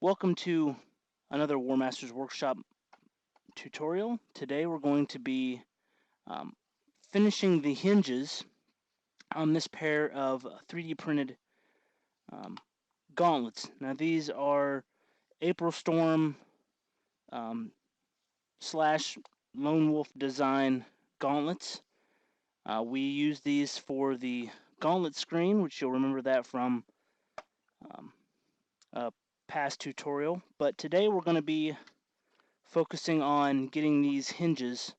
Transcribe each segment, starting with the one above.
Welcome to another Warmaster's Workshop tutorial. Today we're going to be finishing the hinges on this pair of 3D printed gauntlets. Now these are AprilStorm slash Lone Wolf design gauntlets. We use these for the gauntlet screen, which you'll remember that from a past tutorial. But today we're going to be focusing on getting these hinges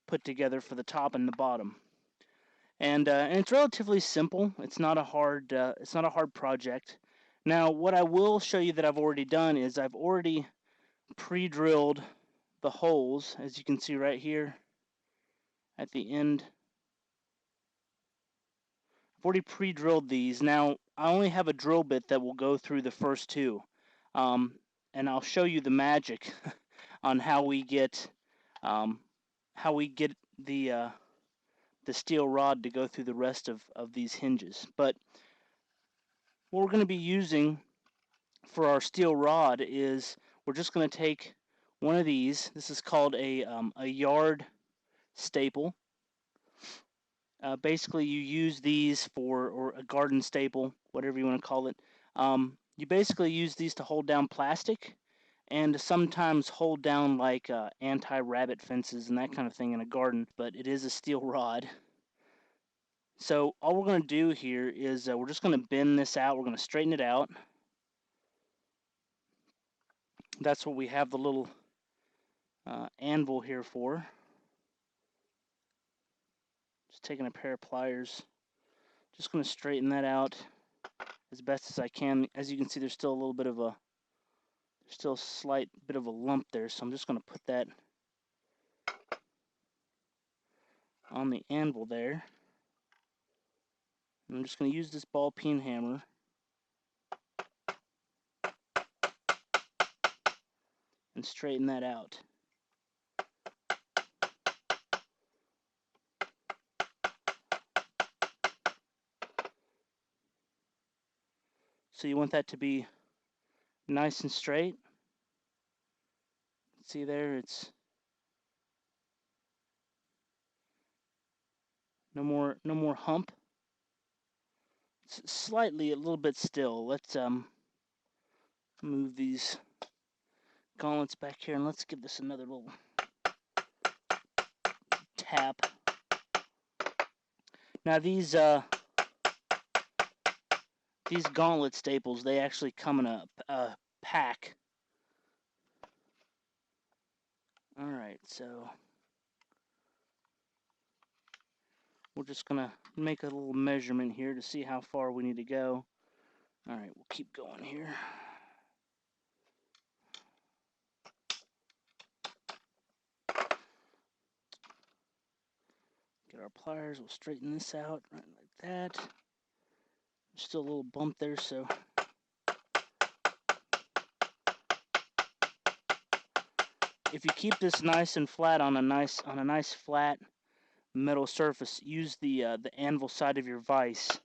put together for the top and the bottom. And it's relatively simple. It's not a hard project. Now, what I will show you that I've already done is I've already pre-drilled the holes, as you can see right here at the end. I've already pre-drilled these. Now, I only have a drill bit that will go through the first two, and I'll show you the magic on how we get the steel rod to go through the rest of these hinges. But what we're going to be using for our steel rod is we're just going to take one of these. This is called a yard staple. Basically, you use these or a garden staple, whatever you want to call it. You basically use these to hold down plastic and sometimes hold down like anti-rabbit fences and that kind of thing in a garden, but it is a steel rod. So all we're going to do here is we're just going to bend this out. We're going to straighten it out. That's what we have the little anvil here for. Just taking a pair of pliers. Just going to straighten that out as best as I can. As you can see, there's still a slight bit of a lump there, so I'm just going to put that on the anvil there. And I'm just going to use this ball peen hammer and straighten that out. So you want that to be nice and straight. See there, it's no more hump. It's slightly a little bit still. Let's move these gauntlets back here and let's give this another little tap. Now these gauntlet staples, they actually come in a pack. Alright, so we're just going to make a little measurement here to see how far we need to go. Alright, we'll keep going here. Get our pliers, we'll straighten this out right like that. There's still a little bump there, so if you keep this nice and flat on a nice flat metal surface, use the anvil side of your vise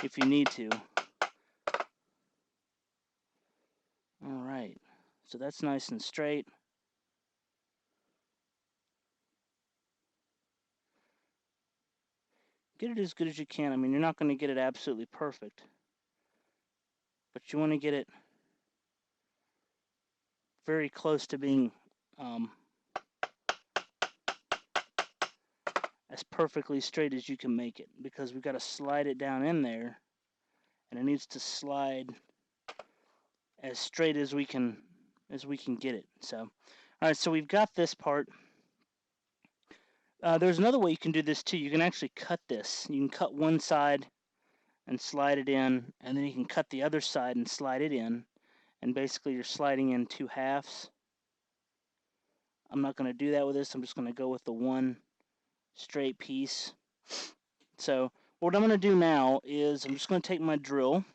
if you need to. Alright, so that's nice and straight. Get it as good as you can. I mean, you're not going to get it absolutely perfect, but you want to get it very close to being as perfectly straight as you can make it, because we've got to slide it down in there, and it needs to slide as straight as we can get it. So, all right, so we've got this part. There's another way you can do this too. You can actually cut this. You can cut one side and slide it in, and then you can cut the other side and slide it in, and basically you're sliding in two halves. I'm not going to do that with this. I'm just going to go with the one straight piece. So what I'm going to do now is I'm just going to take my drill.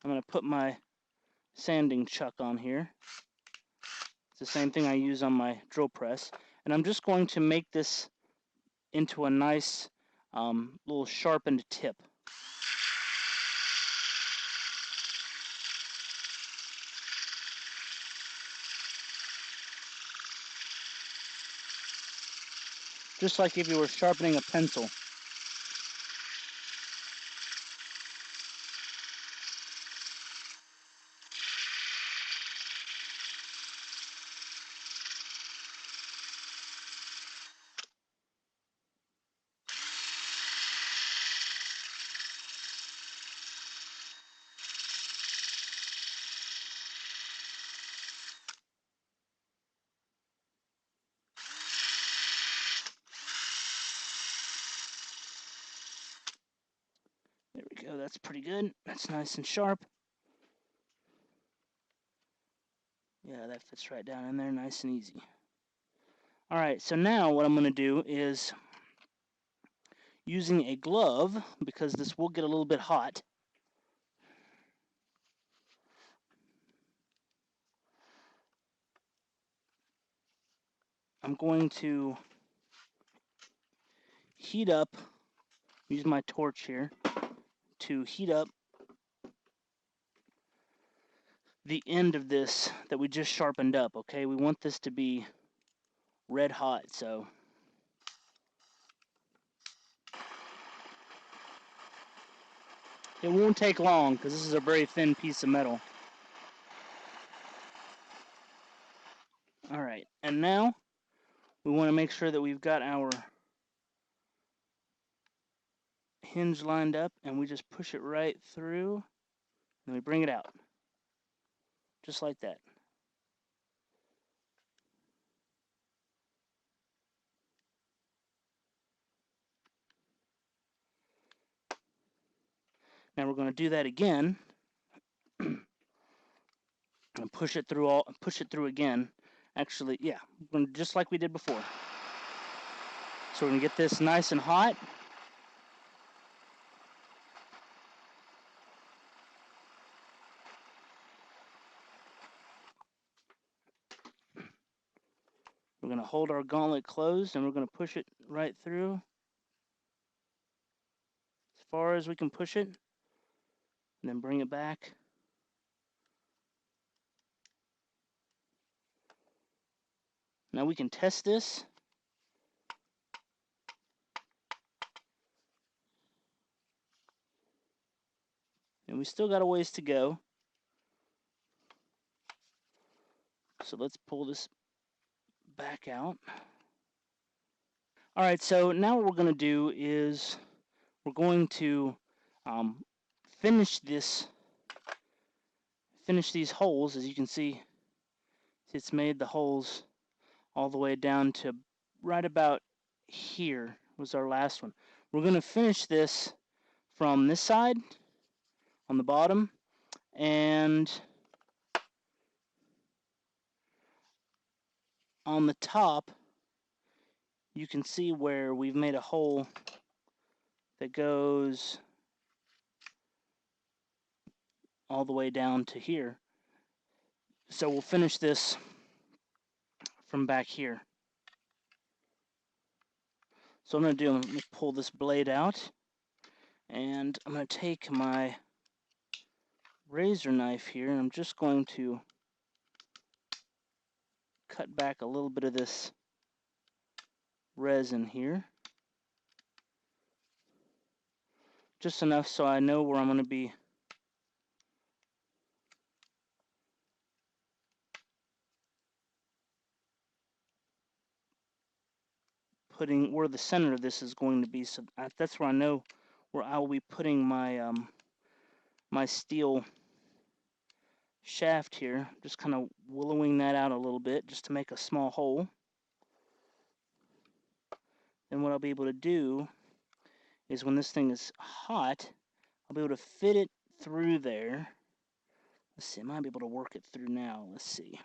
I'm going to put my sanding chuck on here. It's the same thing I use on my drill press. And I'm just going to make this into a nice little sharpened tip. just like if you were sharpening a pencil. There we go, that's pretty good. That's nice and sharp. Yeah, that fits right down in there, nice and easy. Alright, so now what I'm going to do is, using a glove, because this will get a little bit hot, I'm going to heat up, use my torch here, to heat up the end of this that we just sharpened up, okay? We want this to be red hot, so it won't take long because this is a very thin piece of metal. Alright, and now we want to make sure that we've got our hinge lined up, and we just push it right through, and we bring it out. Just like that. Now we're going to do that again, and push it through again. Actually, yeah, we're going to, just like we did before. So we're going to get this nice and hot. We're going to hold our gauntlet closed, and we're going to push it right through as far as we can push it, and then bring it back. Now we can test this. And we still got a ways to go. So let's pull this back out. All right, so now what we're going to do is we're going to finish these holes. As you can see, it's made the holes all the way down to right about here was our last one. We're going to finish this from this side on the bottom, and on the top you can see where we've made a hole that goes all the way down to here. So we'll finish this from back here. So what I'm going to do, I'm going to pull this blade out, and I'm going to take my razor knife here, and I'm just going to cut back a little bit of this resin here. Just enough so I know where I'm going to be putting, where the center of this is going to be. So that's where I know where I will be putting my my steel shaft here. Just kind of willowing that out a little bit just to make a small hole. And what I'll be able to do is, when this thing is hot, I'll be able to fit it through there. Let's see, I might be able to work it through now. Let's see.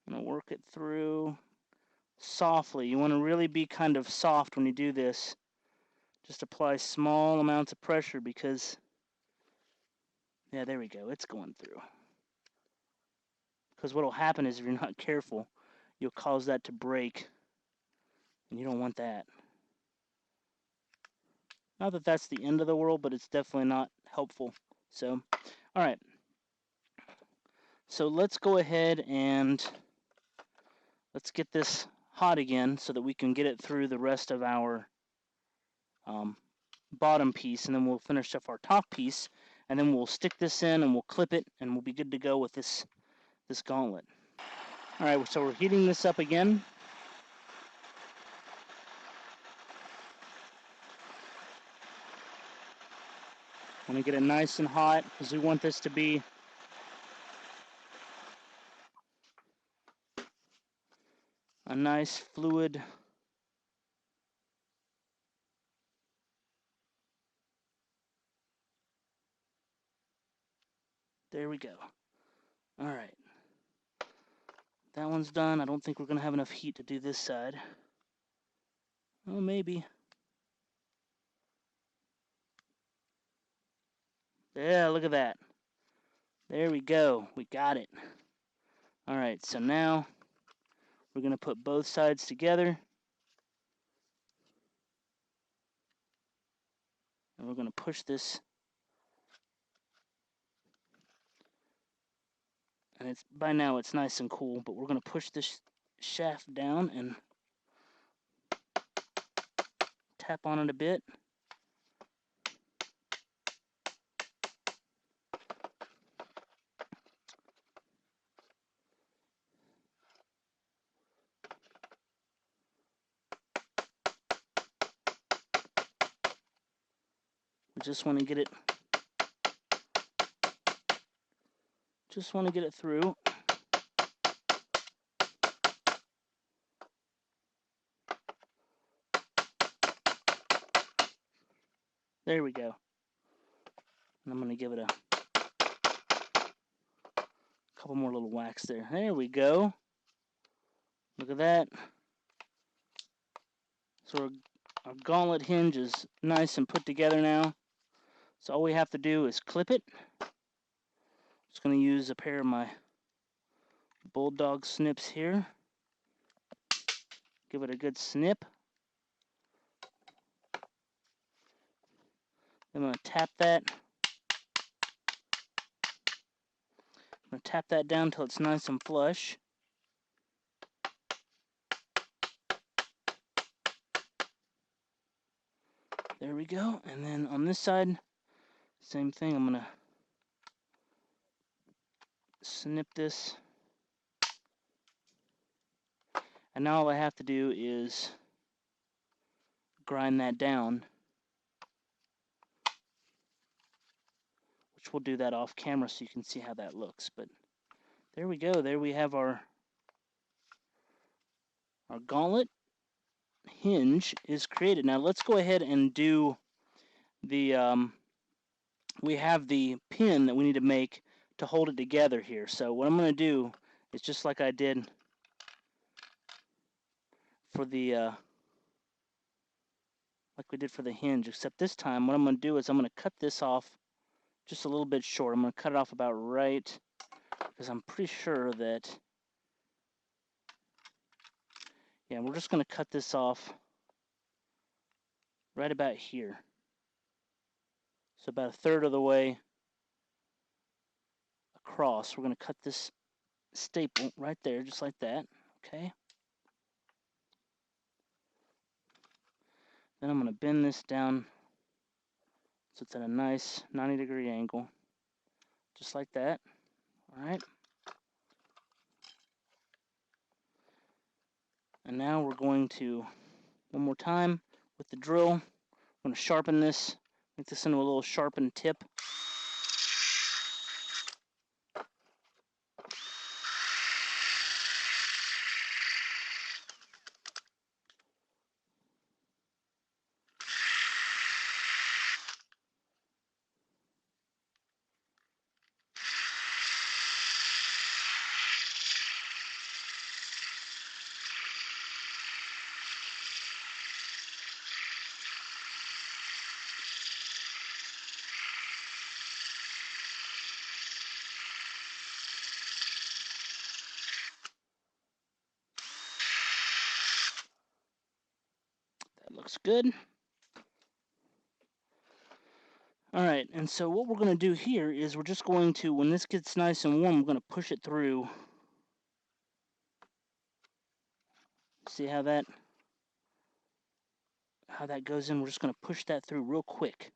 I'm going to work it through softly. You want to really be kind of soft when you do this. Just apply small amounts of pressure, because, yeah, there we go. It's going through. Because what will happen is, if you're not careful, you'll cause that to break. And you don't want that. Not that that's the end of the world, but it's definitely not helpful. So, alright. So let's go ahead and let's get this hot. hot again so that we can get it through the rest of our bottom piece, and then we'll finish off our top piece, and then we'll stick this in and we'll clip it, and we'll be good to go with this gauntlet. Alright, so we're heating this up again. Want to get it nice and hot because we want this to be a nice fluid there we go. Alright. That one's done. I don't think we're going to have enough heat to do this side. Oh, maybe. Yeah, look at that. There we go. We got it. Alright, so now we're going to put both sides together. And we're going to push this. And it's by now it's nice and cool, but we're going to push this shaft down and tap on it a bit. We just want to get it through. There we go. And I'm going to give it a couple more little whacks there. There we go. Look at that. So our gauntlet hinge is nice and put together now. So all we have to do is clip it. Just going to use a pair of my bulldog snips here. Give it a good snip. I'm going to tap that. I'm going to tap that down until it's nice and flush. There we go. And then on this side, same thing. I'm going to snip this. And now all I have to do is grind that down, which we'll do that off camera so you can see how that looks. But there we go. There we have our gauntlet hinge is created. Now let's go ahead and do the we have the pin that we need to make to hold it together here. So what I'm going to do is just like I did for the like we did for the hinge, except this time what I'm going to do is I'm going to cut this off just a little bit short. I'm going to cut it off about right, because I'm pretty sure that, yeah, we're just going to cut this off right about here. So about a third of the way across. We're going to cut this staple right there, just like that. Okay. Then I'm going to bend this down so it's at a nice 90-degree angle, just like that. All right. And now we're going to, one more time with the drill, I'm going to sharpen this, make this into a little sharpened tip. Looks good. Alright, and so what we're going to do here is we're just going to, when this gets nice and warm, we're going to push it through See how that goes in? We're just going to push that through real quick.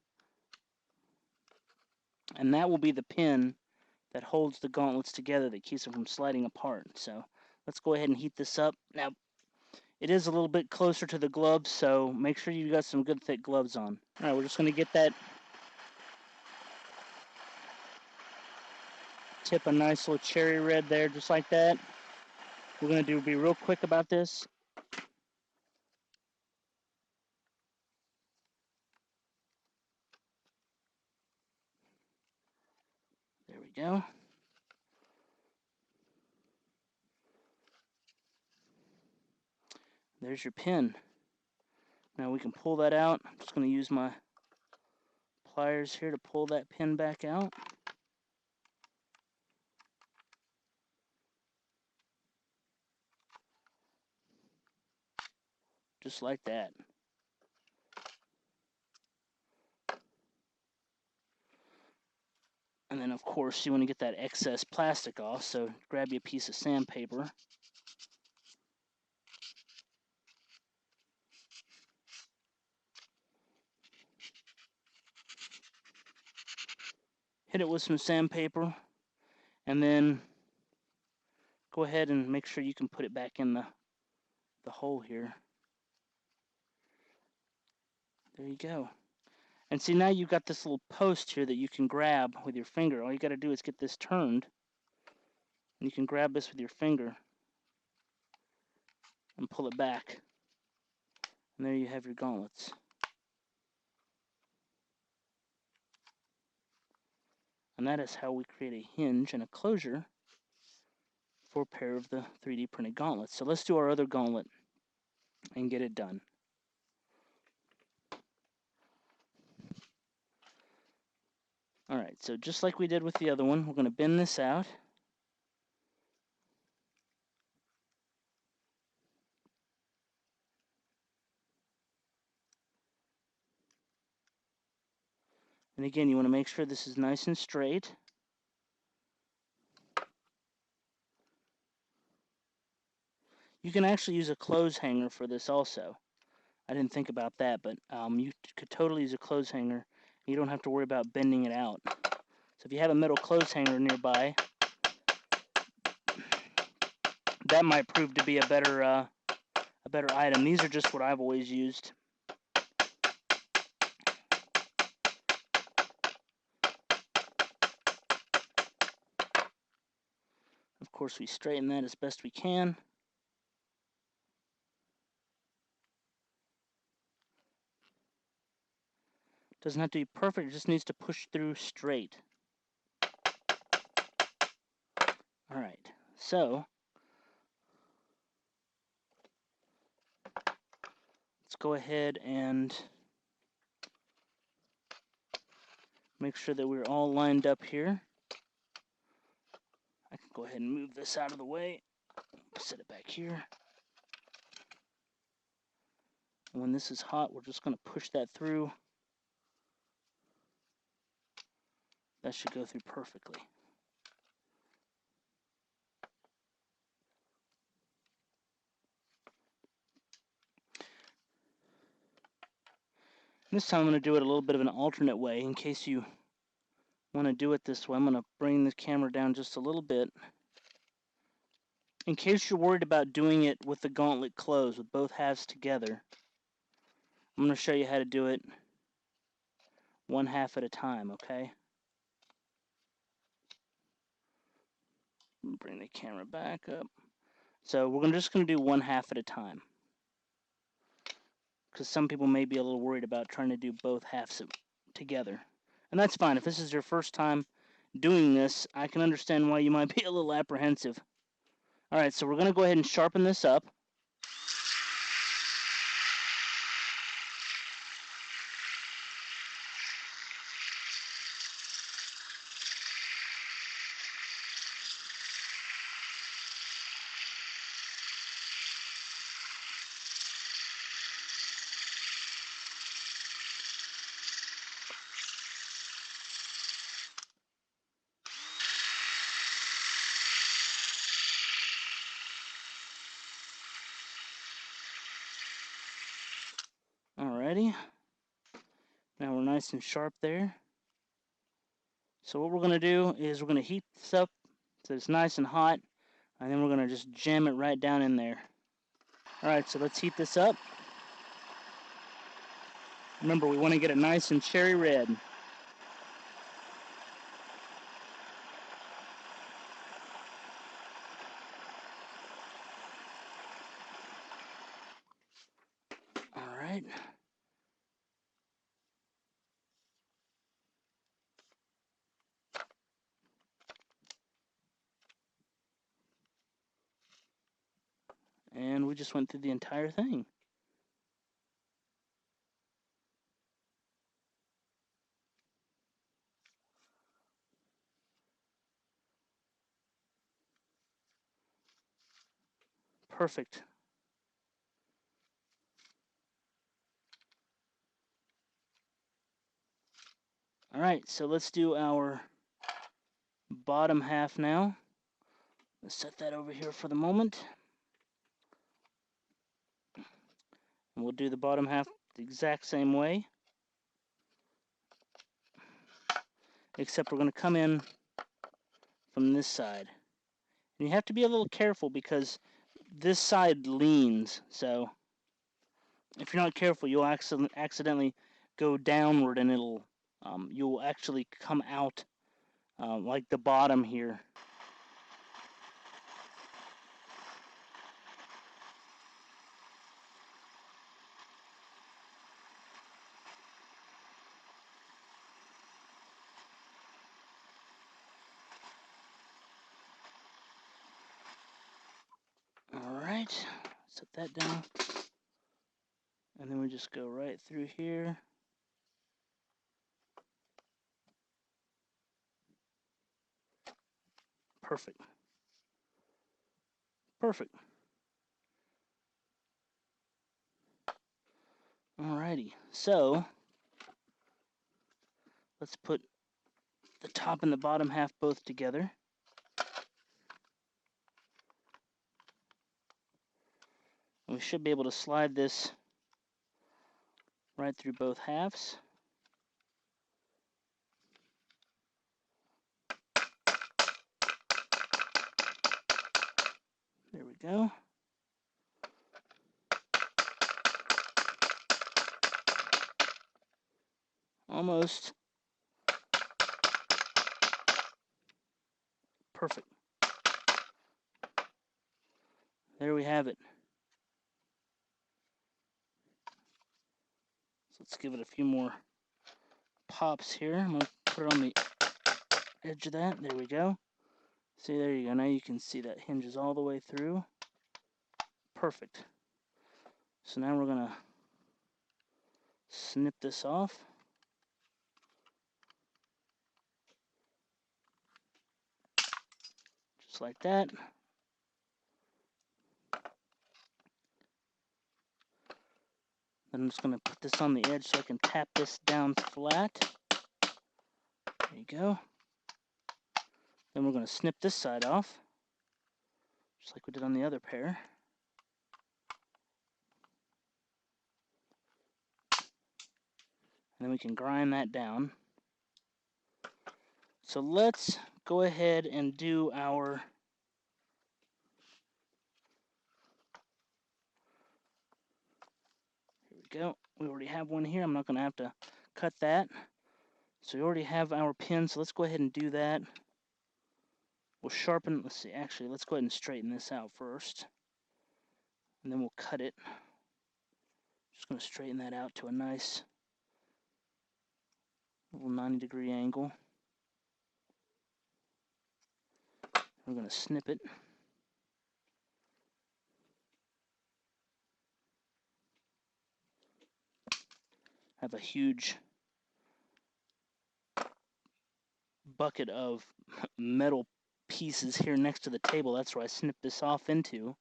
And that will be the pin that holds the gauntlets together, that keeps them from sliding apart. So let's go ahead and heat this up. Now, it is a little bit closer to the gloves, so make sure you got some good thick gloves on. All right, we're just going to get that tip a nice little cherry red there, just like that. We're going to be real quick about this. There we go. There's your pin. Now we can pull that out. I'm just going to use my pliers here to pull that pin back out. Just like that. And then, of course, you want to get that excess plastic off, so grab you a piece of sandpaper. Hit it with some sandpaper, and then go ahead and make sure you can put it back in the hole here. There you go. And see, now you've got this little post here that you can grab with your finger. All you got to do is get this turned, and you can grab this with your finger and pull it back. And there you have your gauntlets. And that is how we create a hinge and a closure for a pair of the 3D printed gauntlets. So let's do our other gauntlet and get it done. Alright, so just like we did with the other one, we're going to bend this out. And again, you want to make sure this is nice and straight. You can actually use a clothes hanger for this also. I didn't think about that, but you could totally use a clothes hanger. You don't have to worry about bending it out. So if you have a metal clothes hanger nearby, that might prove to be a better item. These are just what I've always used. Of course, we straighten that as best we can. Doesn't have to be perfect, it just needs to push through straight. Alright, so let's go ahead and make sure that we're all lined up here. I can go ahead and move this out of the way. Set it back here. And when this is hot, we're just going to push that through. That should go through perfectly. This time I'm going to do it a little bit of an alternate way. In case you want to do it this way, I'm going to bring the camera down just a little bit. In case you're worried about doing it with the gauntlet closed, with both halves together, I'm going to show you how to do it one half at a time, okay? Bring the camera back up. So we're just going to do one half at a time, because some people may be a little worried about trying to do both halves together. And that's fine. If this is your first time doing this, I can understand why you might be a little apprehensive. Alright, so we're going to go ahead and sharpen this up. Alrighty. Now we're nice and sharp there. So what we're going to do is we're going to heat this up so it's nice and hot, and then we're going to just jam it right down in there. Alright, so let's heat this up. Remember, we want to get it nice and cherry red. Alright. And we just went through the entire thing. Perfect. Alright, so let's do our bottom half now. Let's set that over here for the moment. And we'll do the bottom half the exact same way. Except we're going to come in from this side. And you have to be a little careful because this side leans, so if you're not careful, you'll accidentally go downward, and you'll actually come out like the bottom here. Alright, set that down. And then we just go right through here. Perfect. Perfect. Alrighty, so let's put the top and the bottom half both together. We should be able to slide this right through both halves. There we go. Almost. Perfect. There we have it. So let's give it a few more pops here. I'm going to put it on the edge of that. There we go. See, there you go. Now you can see that hinges all the way through. Perfect. So now we're going to snip this off. Just like that. Then I'm just going to put this on the edge so I can tap this down flat. There you go. Then we're going to snip this side off, just like we did on the other pair. And then we can grind that down. So let's go ahead and do our here we go. We already have one here. I'm not going to have to cut that. So we already have our pin, so let's go ahead and do that. We'll sharpen, let's see, actually, let's go ahead and straighten this out first. And then we'll cut it. Just going to straighten that out to a nice little 90-degree angle. We're going to snip it. I have a huge bucket of metal pieces here next to the table. That's where I snipped this off into.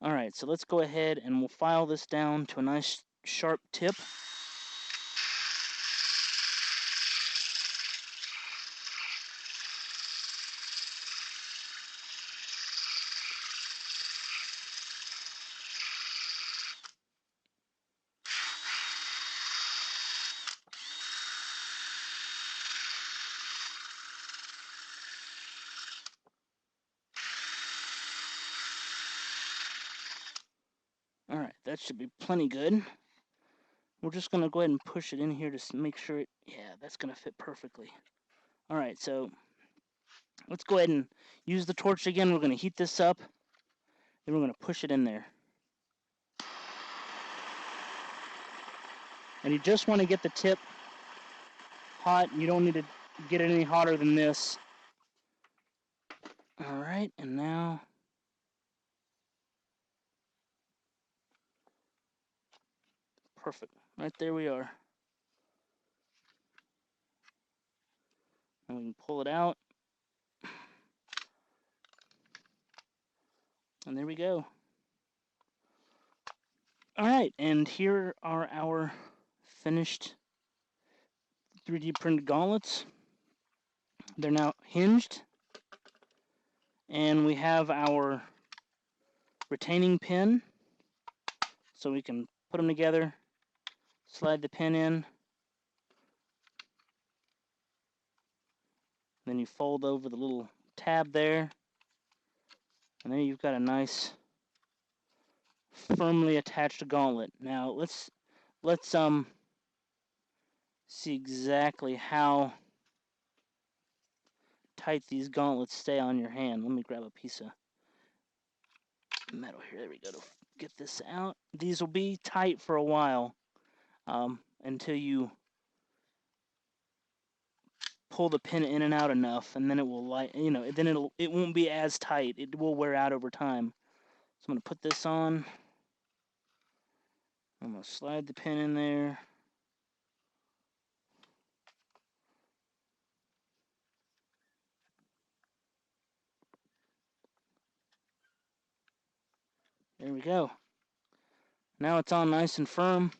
Alright, so let's go ahead and we'll file this down to a nice sharp tip. that should be plenty good. We're just going to go ahead and push it in here to make sure it, yeah, that's going to fit perfectly. All right, so let's go ahead and use the torch again. We're going to heat this up, then we're going to push it in there. And you just want to get the tip hot. You don't need to get it any hotter than this. All right, and now perfect. Right there we are. And we can pull it out. And there we go. All right, and here are our finished 3D printed gauntlets. They're now hinged. And we have our retaining pin. So we can put them together, slide the pin in. Then you fold over the little tab there. And there you've got a nice firmly attached gauntlet. Now let's see exactly how tight these gauntlets stay on your hand. Let me grab a piece of metal here. There we go. To get this out. These will be tight for a while until you pull the pin in and out enough, and then it will it won't be as tight. It will wear out over time. So I'm going to put this on. I'm going to slide the pin in there. There we go. Now it's on nice and firm.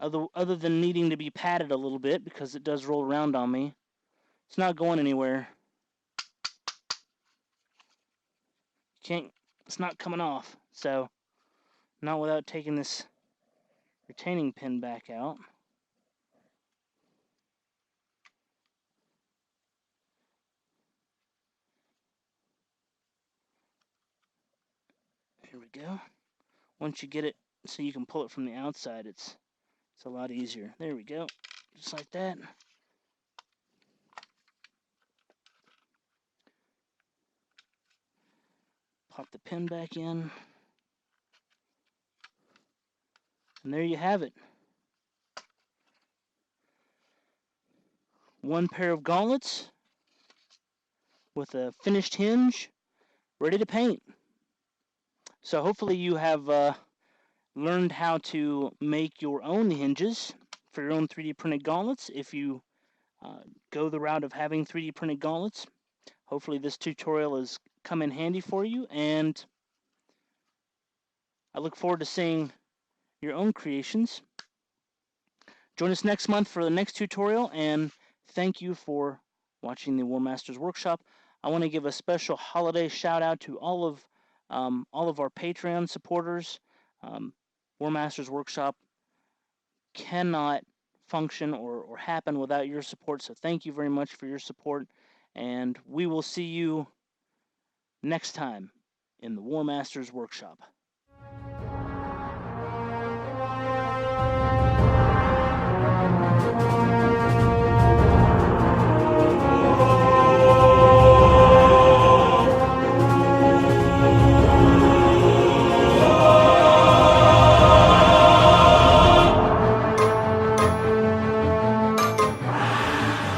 Other than needing to be patted a little bit because it does roll around on me, it's not going anywhere. It's not coming off. So, not without taking this retaining pin back out. Here we go. Once you get it so you can pull it from the outside, it's a lot easier. There we go. Just like that. Pop the pin back in. And there you have it. One pair of gauntlets with a finished hinge ready to paint. So hopefully you have learned how to make your own hinges for your own 3D printed gauntlets. If you go the route of having 3D printed gauntlets, hopefully this tutorial has come in handy for you, and I look forward to seeing your own creations. Join us next month for the next tutorial, and thank you for watching the Warmaster's Workshop. I want to give a special holiday shout out to all of our Patreon supporters. Warmaster's Workshop cannot function or happen without your support, so thank you very much for your support, and we will see you next time in the Warmaster's Workshop.